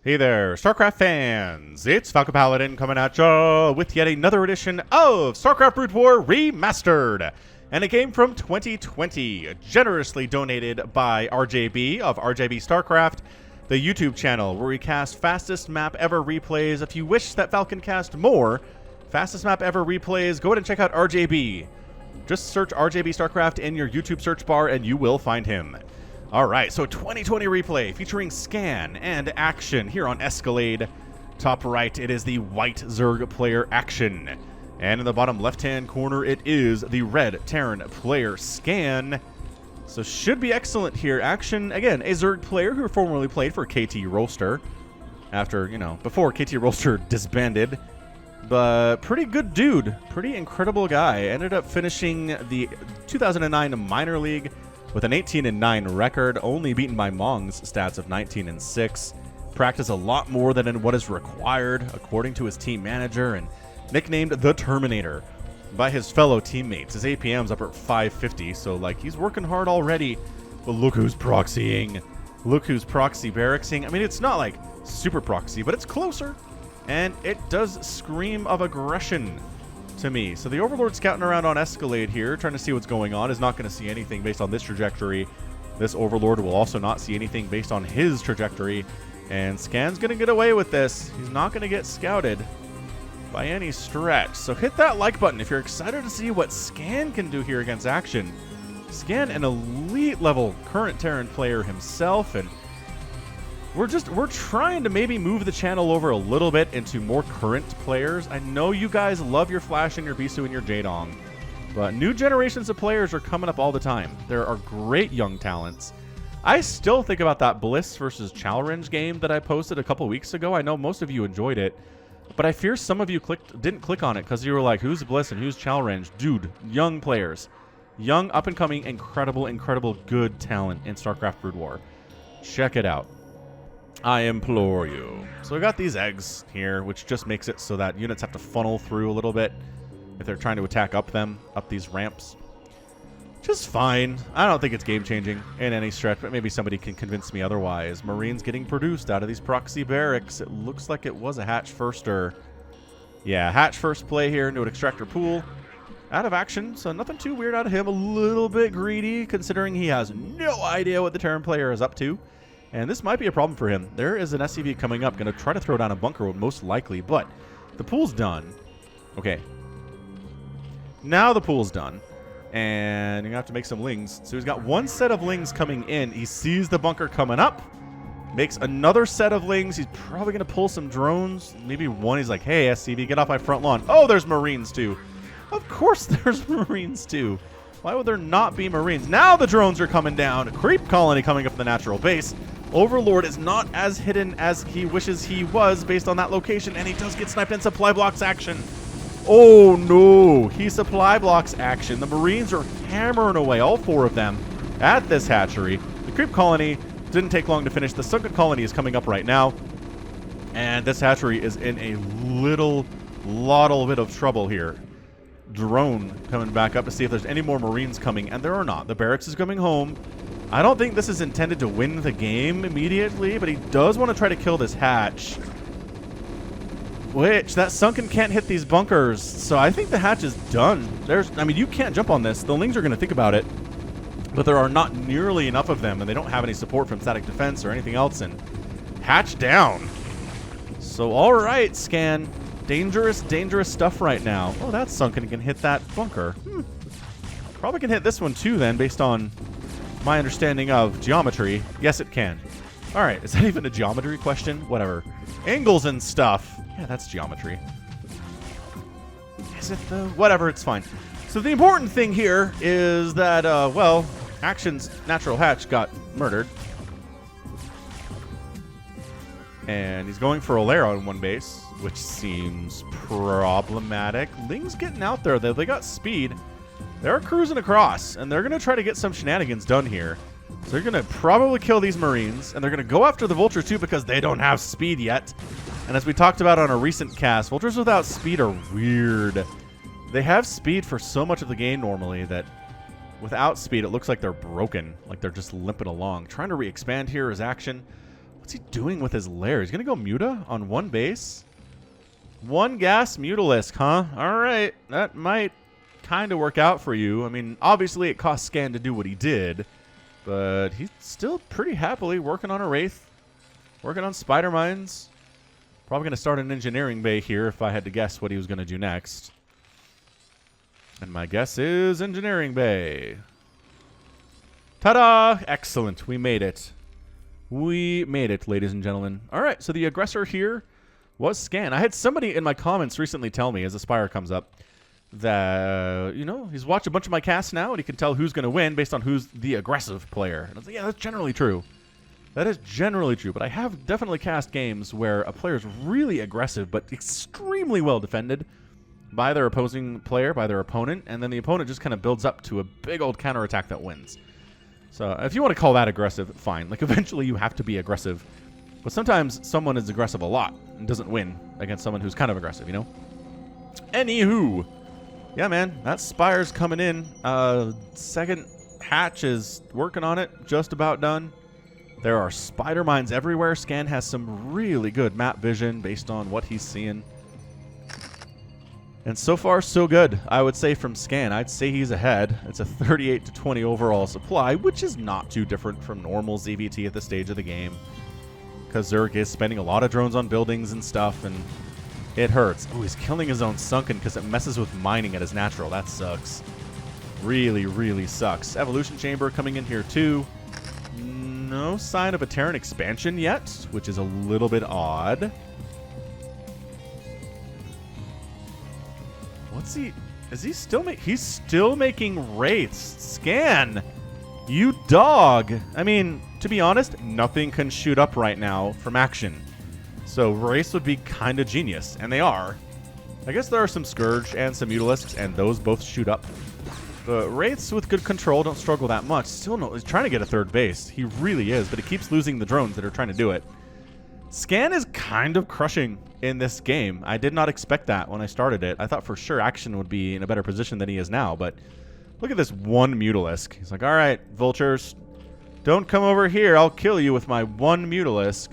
Hey there, StarCraft fans! It's Falcon Paladin coming at ya with yet another edition of StarCraft Brood War Remastered, and a game from 2020, generously donated by RJB of RJB StarCraft, the YouTube channel where we cast fastest map ever replays. If you wish that Falcon cast more fastest map ever replays, go ahead and check out RJB. Just search RJB StarCraft in your YouTube search bar and you will find him. Alright, so 2020 replay featuring Scan and Action here on Escalade. Top right, it is the white Zerg player Action. And in the bottom left-hand corner, it is the red Terran player Scan. So should be excellent here. Action, again, a Zerg player who formerly played for KT Roaster. After, before KT Roaster disbanded. But pretty good dude. Pretty incredible guy. Ended up finishing the 2009 Minor League with an 18-9 record, only beaten by Mong's stats of 19-6. Practice a lot more than what is required, according to his team manager, and nicknamed the Terminator by his fellow teammates. His APM's up at 550, so he's working hard already. But look who's proxying. Look who's proxy barracksing. I mean, it's not like super proxy, but it's closer. And it does scream of aggression to me. So the Overlord scouting around on Escalade here, trying to see what's going on, is not going to see anything based on this trajectory. This Overlord will also not see anything based on his trajectory. And Scan's going to get away with this. He's not going to get scouted by any stretch. So hit that like button if you're excited to see what Scan can do here against Action. Scan, an elite level current Terran player himself, and we're trying to maybe move the channel over a little bit into more current players. I know you guys love your Flash and your Bisu and your Jaedong, but new generations of players are coming up all the time. There are great young talents. I still think about that Bliss versus Challenge game that I posted a couple weeks ago. I know most of you enjoyed it, but I fear some of you didn't click on it because you were like, who's Bliss and who's Challenge? Dude, young players. Young, up-and-coming, incredible good talent in StarCraft Brood War. Check it out. I implore you. So we got these eggs here, which just makes it so that units have to funnel through a little bit if they're trying to attack up these ramps. Just fine. I don't think it's game-changing in any stretch, but maybe somebody can convince me otherwise. Marines getting produced out of these proxy barracks. It looks like it was a hatch firster. Yeah, hatch first play here into an extractor pool. Out of action, so nothing too weird out of him. A little bit greedy, considering he has no idea what the Terran player is up to. And this might be a problem for him. There is an SCV coming up, going to try to throw down a bunker most likely, but the pool's done. Okay. Now the pool's done. And you're going to have to make some lings. So he's got one set of lings coming in. He sees the bunker coming up. Makes another set of lings. He's probably going to pull some drones. Maybe one. He's like, hey, SCV, get off my front lawn. Oh, there's Marines too. Of course there's Marines too. Why would there not be Marines? Now the drones are coming down. A creep colony coming up from the natural base. Overlord is not as hidden as he wishes he was based on that location, and he does get sniped in supply blocks action. Oh no, he supply blocks action. The Marines are hammering away, all four of them, at this hatchery. The creep colony didn't take long to finish. The sunken colony is coming up right now, and this hatchery is in a little bit of trouble here. Drone coming back up to see if there's any more Marines coming, and there are not. The barracks is coming home. I don't think this is intended to win the game immediately, but he does want to try to kill this hatch. Which, that sunken can't hit these bunkers, so I think the hatch is done. You can't jump on this. The lings are going to think about it, but there are not nearly enough of them, and they don't have any support from static defense or anything else, and hatch down. So, alright, Scan. Dangerous stuff right now. Oh, that sunken can hit that bunker. Probably can hit this one too, then, based on my understanding of geometry. Yes, it can. All right, is that even a geometry question? Whatever. Angles and stuff. Yeah, that's geometry. Is it though? Whatever, it's fine. So the important thing here is that, Action's natural hatch got murdered. And he's going for Olera on one base, which seems problematic. Ling's getting out there, though. They got speed. They're cruising across, and they're going to try to get some shenanigans done here. So they're going to probably kill these Marines, and they're going to go after the Vulture too because they don't have speed yet. And as we talked about on a recent cast, Vultures without speed are weird. They have speed for so much of the game normally that without speed, it looks like they're broken, like they're just limping along. Trying to re-expand here is Action. What's he doing with his lair? He's going to go Muta on one base? One gas Mutalisk, huh? All right. That might kind of work out for you. I mean, obviously it cost Scan to do what he did, but he's still pretty happily working on a Wraith, working on Spider Mines. Probably going to start an engineering bay here if I had to guess what he was going to do next. And my guess is engineering bay. Ta-da! Excellent. We made it. We made it, ladies and gentlemen. All right, so the aggressor here was Scan. I had somebody in my comments recently tell me, as a Spire comes up, that, you know, he's watched a bunch of my casts now, and he can tell who's going to win based on who's the aggressive player. And I was like, yeah, that's generally true. That is generally true, but I have definitely cast games where a player is really aggressive, but extremely well defended by their opposing player, by their opponent, and then the opponent just kind of builds up to a big old counterattack that wins. So if you want to call that aggressive, fine. Like, eventually you have to be aggressive. But sometimes someone is aggressive a lot and doesn't win against someone who's kind of aggressive, you know? Anywho. Yeah, man. That Spire's coming in. Second hatch is working on it. Just about done. There are spider mines everywhere. Scan has some really good map vision based on what he's seeing. And so far, so good. I would say from Scan, I'd say he's ahead. It's a 38 to 20 overall supply, which is not too different from normal ZVT at this stage of the game. Because Zerg is spending a lot of drones on buildings and stuff, and it hurts. Oh, he's killing his own Sunken because it messes with mining at his natural. That sucks. Really, really sucks. Evolution Chamber coming in here too. No sign of a Terran expansion yet, which is a little bit odd. What's he... Is he still he's still making Wraiths. Scan! You dog! I mean, to be honest, nothing can shoot up right now from action. So Wraiths would be kind of genius, and they are. I guess there are some Scourge and some Mutalisks, and those both shoot up. But Wraiths with good control don't struggle that much. Still no, he's trying to get a third base. He really is, but he keeps losing the drones that are trying to do it. Scan is kind of crushing in this game. I did not expect that when I started it. I thought for sure Action would be in a better position than he is now, but look at this one Mutalisk. He's like, all right, Vultures, don't come over here. I'll kill you with my one Mutalisk.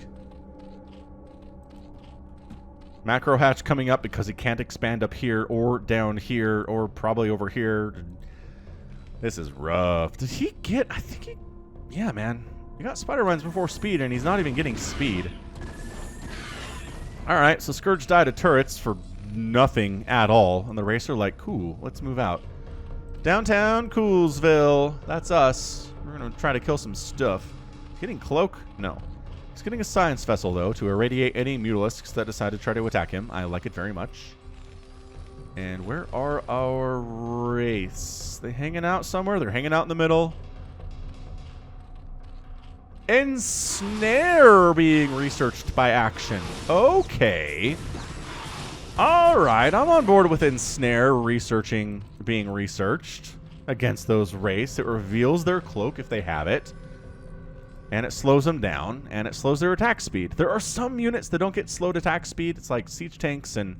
Macro Hatch coming up because he can't expand up here or down here or probably over here. This is rough. Did he get... I think he... Yeah, man. He got Spider Mines before speed, and he's not even getting speed. Alright, so Scourge died to turrets for nothing at all. And the Racer like, cool, let's move out. Downtown Coolsville. That's us. We're going to try to kill some stuff. Getting Cloak? No. He's getting a Science Vessel, though, to irradiate any Mutalisks that decide to try to attack him. I like it very much. And where are our Wraiths? They hanging out somewhere? They're hanging out in the middle. Ensnare being researched by Action. Okay. Alright, I'm on board with Ensnare being researched against those Wraiths. It reveals their cloak if they have it. And it slows them down, and it slows their attack speed. There are some units that don't get slowed attack speed. It's like Siege Tanks and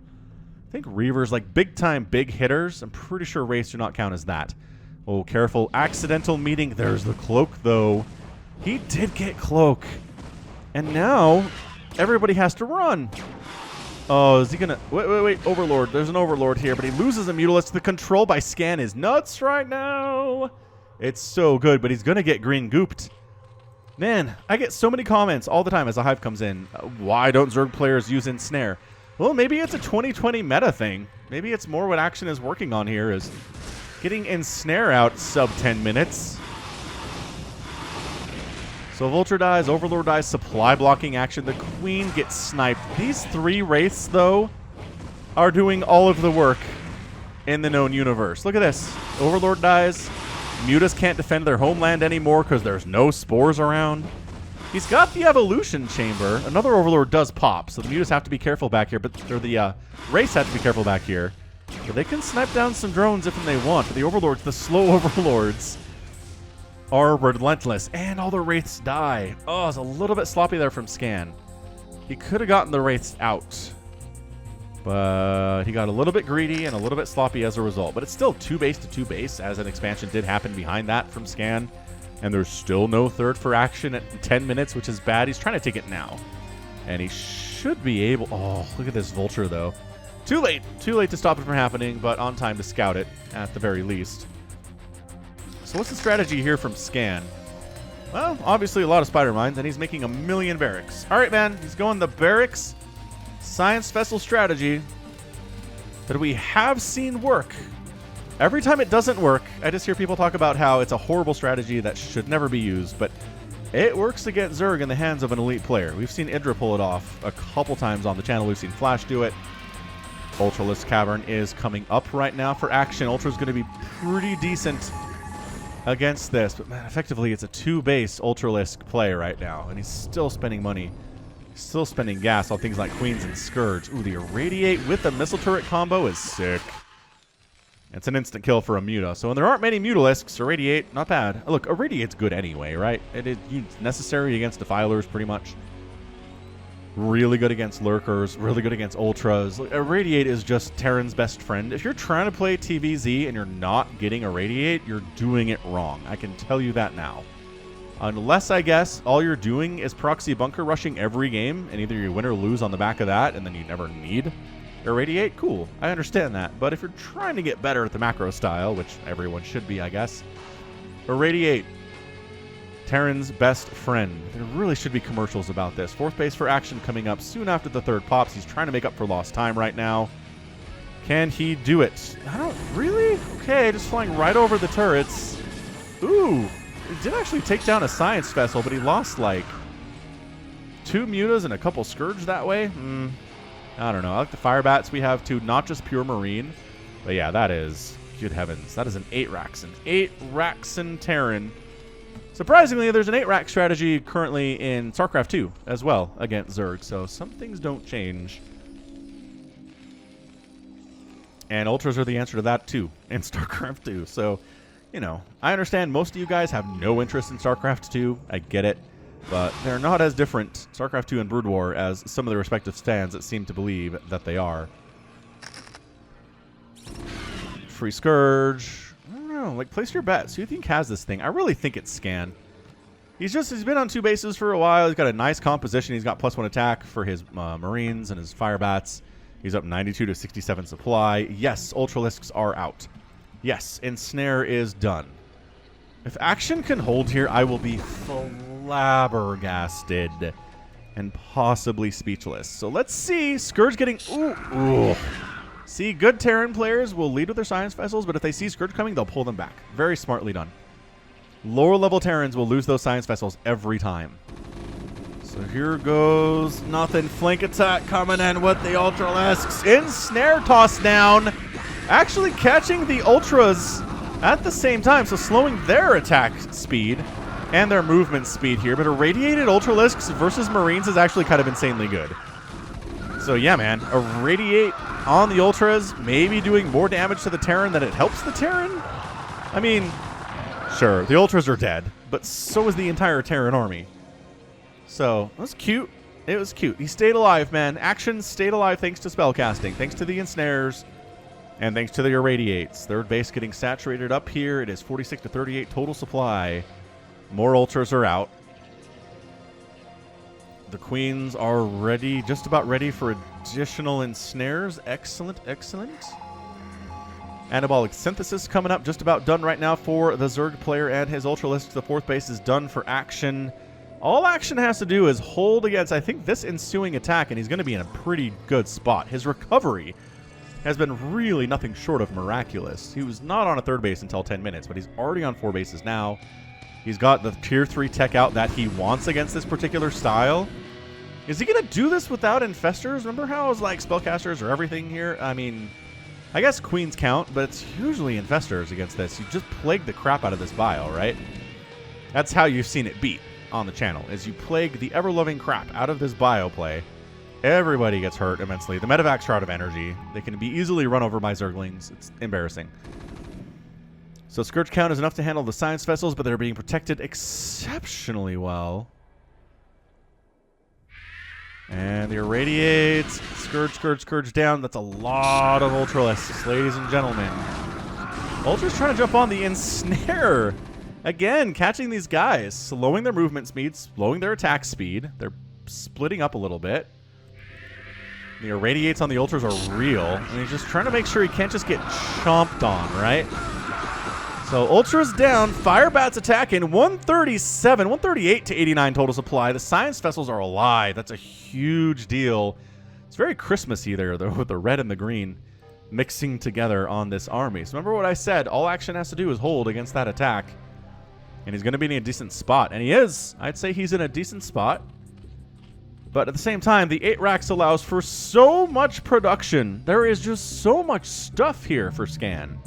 I think Reavers, like big-time big hitters. I'm pretty sure Wraiths do not count as that. Oh, careful. Accidental meeting. There's the cloak, though. He did get cloak. And now, everybody has to run. Oh, is he gonna... Wait. Overlord. There's an Overlord here, but he loses a Mutalisk. The control by Scan is nuts right now. It's so good, but he's gonna get green gooped. Man, I get so many comments all the time as a Hive comes in. Why don't Zerg players use Ensnare? Well, maybe it's a 2020 meta thing. Maybe it's more what Action is working on here is getting Ensnare out sub 10 minutes. So Vulture dies, Overlord dies, supply blocking Action. The Queen gets sniped. These three Wraiths, though, are doing all of the work in the known universe. Look at this. Overlord dies. Mutas can't defend their homeland anymore because there's no spores around. He's got the Evolution Chamber. Another Overlord does pop, so the Mutas have to be careful back here, or the Wraiths have to be careful back here. But they can snipe down some drones if they want. But the Overlords, the slow Overlords, are relentless. And all the Wraiths die. Oh, it's a little bit sloppy there from Scan. He could have gotten the Wraiths out. But he got a little bit greedy and a little bit sloppy as a result. But it's still 2 base to 2 base, as an expansion did happen behind that from Scan. And there's still no third for action at 10 minutes, which is bad. He's trying to take it now. And he should be able... Oh, look at this vulture, though. Too late. Too late to stop it from happening, but on time to scout it, at the very least. So what's the strategy here from Scan? Well, obviously a lot of spider mines, and he's making 1,000,000 barracks. All right, man. He's going the barracks science vessel strategy that we have seen work. Every time it doesn't work, I just hear people talk about how it's a horrible strategy that should never be used, but it works to get Zerg in the hands of an elite player. We've seen Idra pull it off a couple times on the channel. We've seen Flash do it. Ultralisk Cavern is coming up right now for action. Ultra's going to be pretty decent against this, but man, effectively it's a 2-base Ultralisk play right now, and he's still spending money. He's still spending gas on things like Queens and Scourge. Ooh, the Irradiate with the Missile Turret combo is sick. It's an instant kill for a Muta. So when there aren't many Mutalisks, Irradiate, not bad. Look, Irradiate's good anyway, right? It is necessary against Defilers, pretty much. Really good against Lurkers, really good against Ultras. Look, Irradiate is just Terran's best friend. If you're trying to play TVZ and you're not getting Irradiate, you're doing it wrong. I can tell you that now. Unless, I guess, all you're doing is proxy bunker rushing every game, and either you win or lose on the back of that, and then you never need Irradiate, cool. I understand that. But if you're trying to get better at the macro style, which everyone should be, I guess, Irradiate, Terran's best friend. There really should be commercials about this. 4th base for action coming up soon after the 3rd pops. He's trying to make up for lost time right now. Can he do it? I don't really? Okay, just flying right over the turrets. Ooh, he did actually take down a science vessel, but he lost like 2 Mutas and a couple Scourge that way. I don't know. I like the fire bats we have too, not just pure marine. But yeah, that is, good heavens, that is an 8-Raxen. 8-Raxen Terran. Surprisingly, there's an 8-rack strategy currently in StarCraft 2 as well against Zerg, so some things don't change. And Ultras are the answer to that too in StarCraft 2. So, you know, I understand most of you guys have no interest in StarCraft 2. I get it. But they're not as different, StarCraft 2 and Brood War, as some of the respective stands that seem to believe that they are. Free Scourge. I don't know, like, place your bets. Who do you think has this thing? I really think it's Scan. He's been on 2 bases for a while. He's got a nice composition. He's got +1 attack for his Marines and his Fire Bats. He's up 92 to 67 supply. Yes, Ultralisks are out. Yes, Ensnare is done. If action can hold here, I will be flabbergasted and possibly speechless. So let's see. Scourge getting... Ooh. See, good Terran players will lead with their science vessels, but if they see Scourge coming, they'll pull them back. Very smartly done. Lower level Terrans will lose those science vessels every time. So here goes nothing. Flank attack coming in with the Ultralisks. Ensnare toss down. Actually catching the Ultras at the same time, so slowing their attack speed and their movement speed here. But Irradiated Ultralisks versus Marines is actually kind of insanely good. So yeah, man, Irradiate on the Ultras, maybe doing more damage to the Terran than it helps the Terran? I mean, sure, the Ultras are dead, but so is the entire Terran army. So, it was cute. It was cute. He stayed alive, man. Action stayed alive thanks to spellcasting, thanks to the Ensnares, and thanks to the Irradiates. 3rd base getting saturated up here. It is 46 to 38 total supply. More Ultras are out. The Queens are ready, just about ready for additional Ensnares. Excellent, excellent. Anabolic Synthesis coming up, just about done right now for the Zerg player and his Ultralisk. The 4th base is done for action. All action has to do is hold against, I think, this ensuing attack, and he's going to be in a pretty good spot. His recovery has been really nothing short of miraculous. He was not on a 3rd base until 10 minutes, but he's already on 4 bases now. He's got the tier 3 tech out that he wants against this particular style. Is he going to do this without Infestors? Remember how it was like Spellcasters or everything here? I mean, I guess Queens count, but it's usually Infestors against this. You just plague the crap out of this bio, right? That's how you've seen it beat on the channel, is you plague the ever-loving crap out of this bio play. Everybody gets hurt immensely. The Medivacs are out of energy. They can be easily run over by Zerglings. It's embarrassing. So Scourge count is enough to handle the science vessels, but they're being protected exceptionally well. And the Irradiates. Scourge down. That's a lot of Ultralisks, ladies and gentlemen. Ultra's trying to jump on the Ensnare. Again, catching these guys, slowing their movement speed, slowing their attack speed. They're splitting up a little bit. The irradiates on the ultras are real, and he's just trying to make sure he can't just get chomped on, right? So ultras down, Firebat's attacking, 137, 138 to 89 total supply. The science vessels are alive. That's a huge deal. It's very Christmassy there, though, with the red and the green mixing together on this army. So remember what I said, all action has to do is hold against that attack, and he's going to be in a decent spot. And he is. I'd say he's in a decent spot. But at the same time, the 8 racks allows for so much production. There is just so much stuff here for Scan.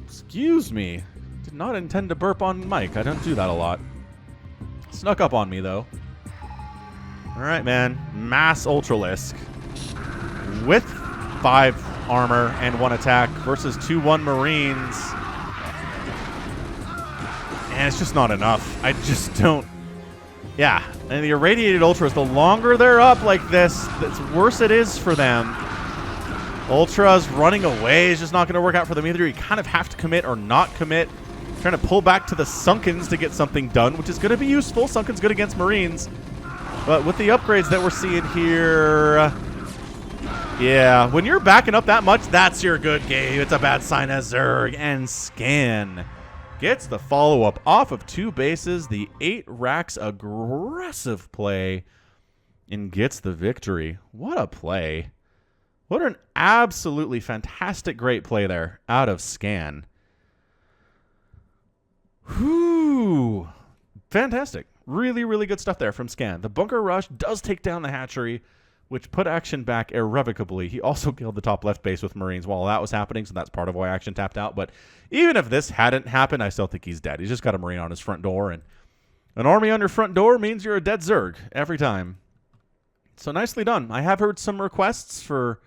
Excuse me. Did not intend to burp on mic. I don't do that a lot. Snuck up on me, though. Alright, man. Mass Ultralisk. With 5 armor and 1 attack versus 2-1 Marines. And it's just not enough. I just don't... Yeah, and the irradiated ultras, the longer they're up like this, the worse it is for them. Ultras running away is just not going to work out for them either. You kind of have to commit or not commit. Trying to pull back to the Sunkens to get something done, which is going to be useful. Sunken's good against Marines. But with the upgrades that we're seeing here... Yeah, when you're backing up that much, that's your good game. It's a bad sign as Zerg and Scan gets the follow-up off of 2 bases. The 8 racks aggressive play and gets the victory. What a play. What an absolutely fantastic, great play there out of Scan. Whew. Fantastic. Really, really good stuff there from Scan. The bunker rush does take down the hatchery, which put action back irrevocably. He also killed the top left base with Marines while that was happening, so that's part of why action tapped out. But even if this hadn't happened, I still think he's dead. He's just got a Marine on his front door, and an army on your front door means you're a dead Zerg every time. So nicely done. I have heard some requests for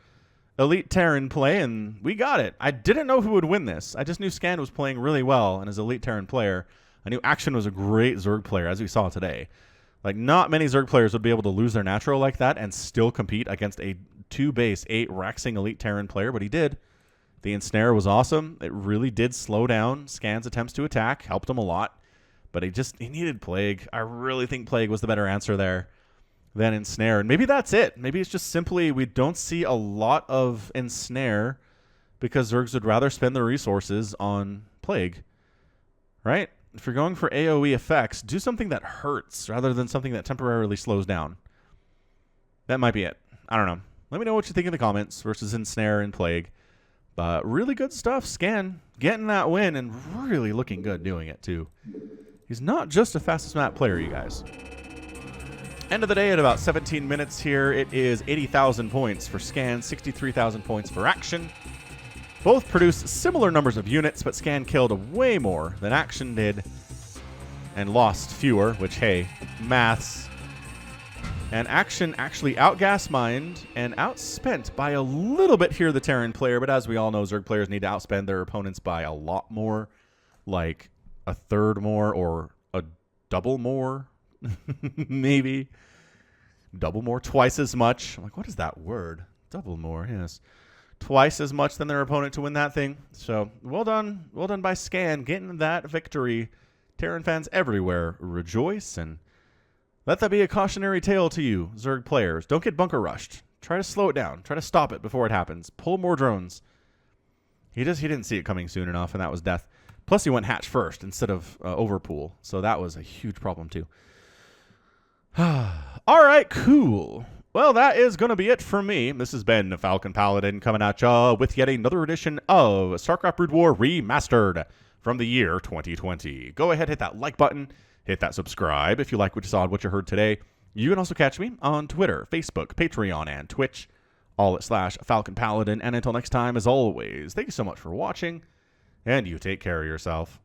Elite Terran play, and we got it. I didn't know who would win this. I just knew Scan was playing really well, and as Elite Terran player, I knew Action was a great Zerg player, as we saw today. Like, not many Zerg players would be able to lose their natural like that and still compete against a 2-base 8 Raxing Elite Terran player, but he did. The Ensnare was awesome. It really did slow down Scan's attempts to attack, helped him a lot, but he needed Plague. I really think Plague was the better answer there than Ensnare. And maybe that's it. Maybe it's just simply we don't see a lot of Ensnare because Zergs would rather spend their resources on Plague, right? If you're going for AoE effects, do something that hurts rather than something that temporarily slows down. That might be it. I don't know. Let me know what you think in the comments versus Ensnare and Plague. But really good stuff. Scan getting that win and really looking good doing it too. He's not just a fastest map player, you guys. End of the day at about 17 minutes here. It is 80,000 points for Scan, 63,000 points for Action. Both produced similar numbers of units, but Scan killed way more than Action did and lost fewer, which, hey, maths. And Action actually outgas mined and outspent by a little bit here the Terran player, but as we all know, Zerg players need to outspend their opponents by a lot more, like a third more or a double more, maybe. Double more, twice as much. I'm like, what is that word? Double more, yes. Twice as much than their opponent to win that thing. So, well done by Scan, getting that victory. Terran fans everywhere rejoice, and let that be a cautionary tale to you, Zerg players. Don't get bunker rushed. Try to slow it down. Try to stop it before it happens. Pull more drones. He didn't see it coming soon enough, and that was death. Plus, he went hatch first instead of overpool, so that was a huge problem too. All right, cool. Well, that is going to be it for me. This has been Falcon Paladin coming at ya with yet another edition of StarCraft Brood War Remastered from the year 2020. Go ahead, hit that like button, hit that subscribe if you like what you saw and what you heard today. You can also catch me on Twitter, Facebook, Patreon, and Twitch, all at /Falcon Paladin. And until next time, as always, thank you so much for watching, and you take care of yourself.